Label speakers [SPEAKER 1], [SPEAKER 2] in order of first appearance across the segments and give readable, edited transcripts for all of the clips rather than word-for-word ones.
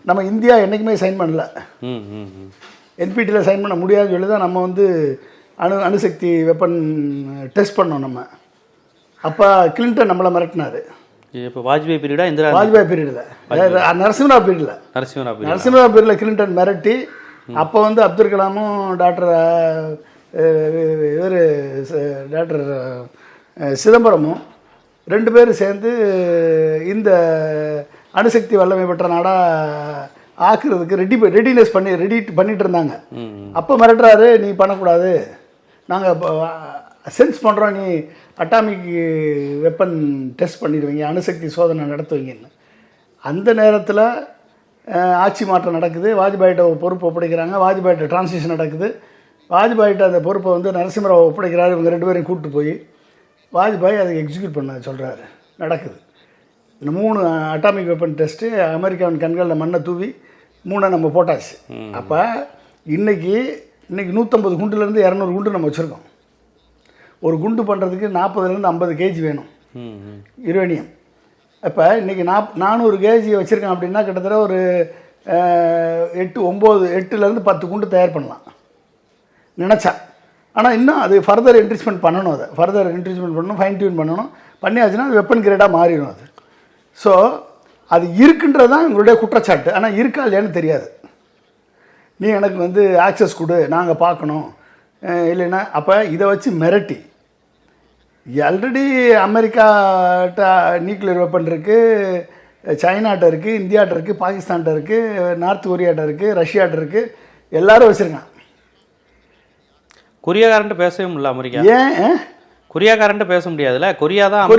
[SPEAKER 1] நம்ம இந்தியா என்றைக்குமே சைன் பண்ணல. என்பிடியில் சைன் பண்ண முடியாதுன்னு சொல்லி தான் நம்ம வந்து அணுசக்தி வெப்பன் டெஸ்ட் பண்ணோம் நம்ம. அப்போ கிளின்டன் நம்மளை மிரட்டினார்.
[SPEAKER 2] இப்போ வாஜ்பாய் பீரியடா? இந்த
[SPEAKER 1] வாஜ்பாய் பீரியடில், நரசிம்மராவ் பீரியடில். நரசிம்மராவ் பீரியடில் கிளின்டன் மிரட்டி அப்போ வந்து அப்துல் கலாமும் டாக்டர் சிதம்பரமும் 2 பேரும் சேர்ந்து இந்த அணுசக்தி வல்லமை பெற்ற நாடாக ஆக்குறதுக்கு ரெடினஸ் பண்ணிட்டு இருந்தாங்க. அப்போ மிரட்டுறாரு, நீ பண்ணக்கூடாது, நாங்கள் சென்ஸ் பண்ணுறோம், நீ அட்டாமிக் வெப்பன் டெஸ்ட் பண்ணிடுவீங்க, அணுசக்தி சோதனை நடத்துவீங்கன்னு. அந்த நேரத்தில் ஆட்சி மாற்றம் நடக்குது. வாஜ்பாயிட்ட பொறுப்பு ஒப்படைக்கிறாங்க. வாஜ்பாயிட்ட டிரான்சிஷன் நடக்குது. வாஜ்பாயிட்ட அந்த பொறுப்பை வந்து நரசிம்மராவ் ஒப்படைக்கிறாரு. இவங்க 2 பேரையும் கூப்பிட்டு போய் வாஜ்பாய் அதை எக்ஸிக்யூட் பண்ண சொல்கிறாரு. நடக்குது. இந்த 3 அட்டாமிக் வெப்பன் டெஸ்ட்டு அமெரிக்காவின் கண்களில் மண்ணை தூவி 3 நம்ம போட்டாச்சு. அப்போ இன்றைக்கி 150 குண்டுலேருந்து 200 குண்டு நம்ம வச்சுருக்கோம். ஒரு குண்டு பண்ணுறதுக்கு 40லேருந்து 50 கேஜி வேணும் யுரேனியம். இப்போ இன்றைக்கி 400 கேஜி வச்சுருக்கேன் அப்படின்னா கிட்டத்தட்ட ஒரு 8லேருந்து 10 குண்டு தயார் பண்ணலாம் நினச்சா. ஆனால் இன்னும் அது ஃபர்தர் என்ரிச்மெண்ட் பண்ணணும். அதை ஃபர்தர் என்ரிச்மெண்ட் பண்ணணும், ஃபைன் டியூன் பண்ணணும். பண்ணியாச்சுன்னா அது வெப்பன் கிரேடாக மாறிடும் அது. ஸோ அது இருக்குன்றது தான் எங்களுடைய குற்றச்சாட்டு. ஆனால் இருக்கா இல்லையான்னு தெரியாது. நீ எனக்கு வந்து ஆக்சஸ் கொடு, நாங்கள் பார்க்கணும் இல்லைன்னா. அப்போ இதை வச்சு மிரட்டி ஆல்ரெடி அமெரிக்காட்ட நியூக்ளியர் வெப்பன் இருக்குது, சைனாட்ட இருக்குது, இந்தியாட்ட இருக்குது, பாகிஸ்தான்கிட்ட இருக்குது, நார்த் கொரியாட்ட இருக்குது, ரஷ்யாட்ட இருக்குது, எல்லோரும் வச்சுருக்கான்.
[SPEAKER 2] கொரியாக்காரன்ட்டு பேசவே முடியல அமெரிக்கா.
[SPEAKER 1] ஏன்
[SPEAKER 2] கொரியாக்காரன்ட்டு பேச முடியாதுல்ல? கொரியா தான்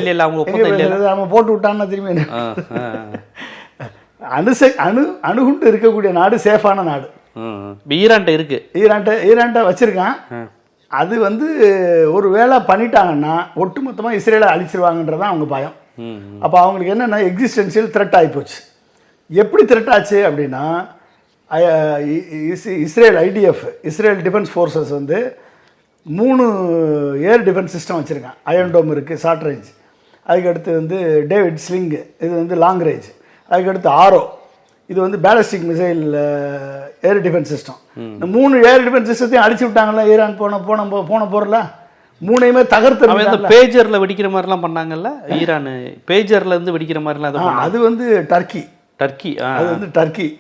[SPEAKER 1] இல்லை, அவங்க போட்டு விட்டான்னா திரும்பி அணுகுண்டு இருக்கக்கூடிய நாடு சேஃபான நாடு.
[SPEAKER 2] ஈரான்ட்ட இருக்கு.
[SPEAKER 1] ஈரான்ட்ட வச்சிருக்கான். அது வந்து ஒரு வேளை பண்ணிட்டாங்கன்னா ஒட்டுமொத்தமாக இஸ்ரேலை அழிச்சிருவாங்கன்றதான் அவங்க பயம். அப்போ அவங்களுக்கு என்னென்னா எக்ஸிஸ்டென்ஷியல் த்ரெட் ஆகிப்போச்சு. எப்படி த்ரெட் ஆச்சு அப்படின்னா, Israel IDF, Israel defence forces வந்து 3 ஏர் டிஃபென்ஸ் சிஸ்டம் வச்சுருக்கான். அயன்டோம் இருக்குது, ஷார்ட் ரேஞ்ச். அதுக்கடுத்து வந்து டேவிட் ஸ்லிங்கு, இது வந்து லாங் ரேஞ்ச். அதுக்கடுத்து ஆரோ, இது வந்து ballistic missile air defence system. இந்த 3 ஏர் டிஃபென்ஸ் சிஸ்டத்தையும் அடிச்சு விட்டாங்கல்ல ஈரான் போன போரில். 3யுமே தகர்த்து
[SPEAKER 2] பேஜரில் வெடிக்கிற மாதிரிலாம் பண்ணாங்கல்ல ஈரான். பேஜரில் இருந்து வெடிக்கிற மாதிரிலாம்
[SPEAKER 1] அது வந்து டர்க்கி.
[SPEAKER 2] அது
[SPEAKER 1] வந்து டர்க்கி.